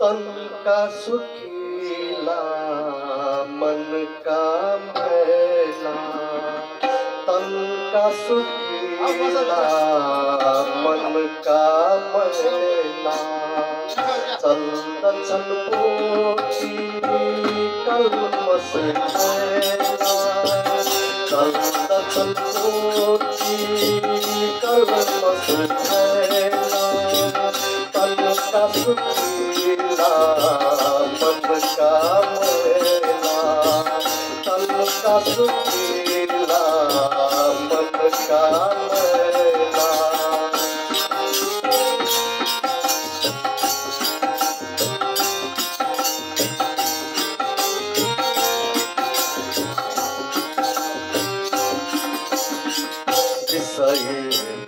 तन का सुखीला मन का मैला, तन का सुखीला मन का मैला। चल चल पोती कलमस छैला, चल चल पोती कलमस छैला। तन का सुखीला मन का मैला, तन का सुखीला मन का मैला। विषय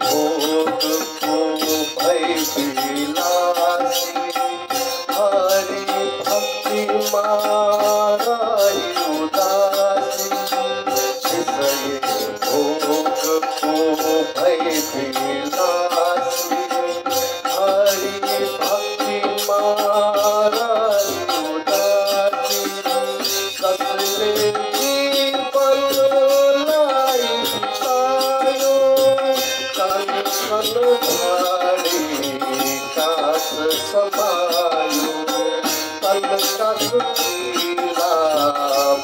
भोग को भय विलासी, हरि भक्ति माराई उदासी। विषय भोग को भय विलासी, हरि भक्ति माराई उदासी। कसले जीवन लाई बितायो, कल भारी कास समायो। तन का सुखीला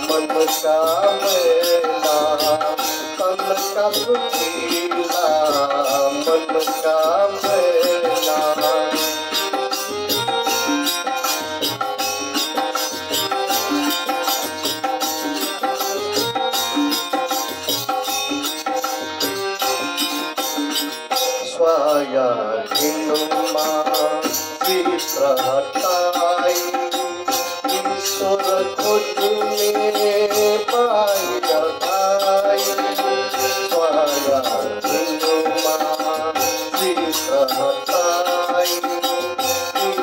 मन का मैला, तन का सुखीला मन का मैला। स्वाया हिनुमा चित्र हटाई, ईश्वर खोजने पाई लगाई। स्वाया हिनुमा चित्र हटाई,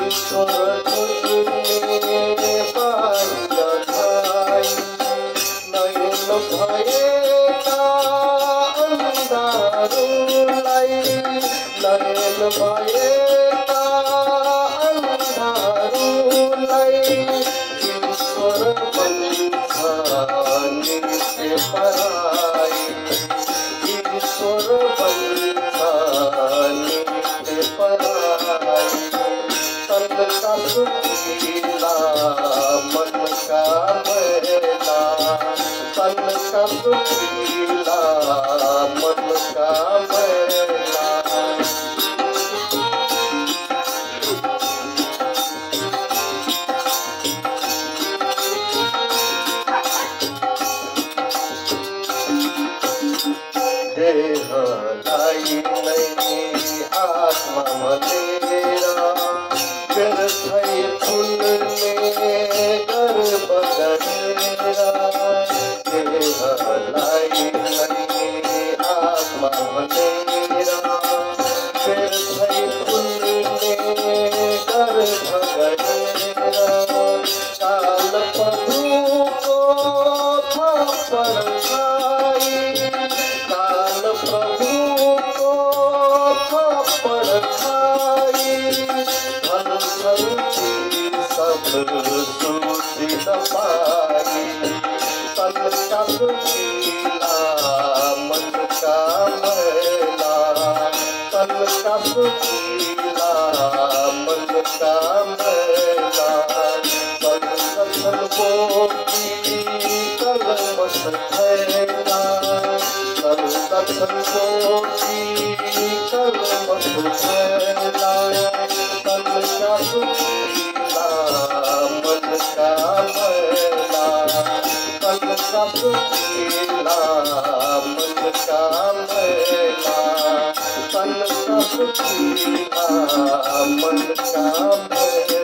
ईश्वर खोजने पाई लगाई। नयन भये का अंधारुलाई, नयन भएका अन्धारुलाई। ईश्वर बन्छ नित्य पराई, ईश्वर बन्छ नित्य पराई। तन का सुखीला मन का मैला, तन का सुखीला मन का मैला। देह लाई नहीं आत्मा मलेरा, व्यर्थै फूल में गर्भ गरेरा। देह लाई नहीं आत्मा मलेरा, व्यर्थै फूल में गर्भ गरेरा। काल प्रभु को थापर खाई, काल प्रभु को थापर खाई। धन संची सब सूझ न पाई, तन का सुखीला मन का मैला, तन का सुखीला मन का मैला। चल चल पोती कलमस छैला, चल चल पोती कलमस छैला। तन का सुखीला मन का मैला, तन का सुखीला मन का मैला, तन का सुखीला मन का मैला।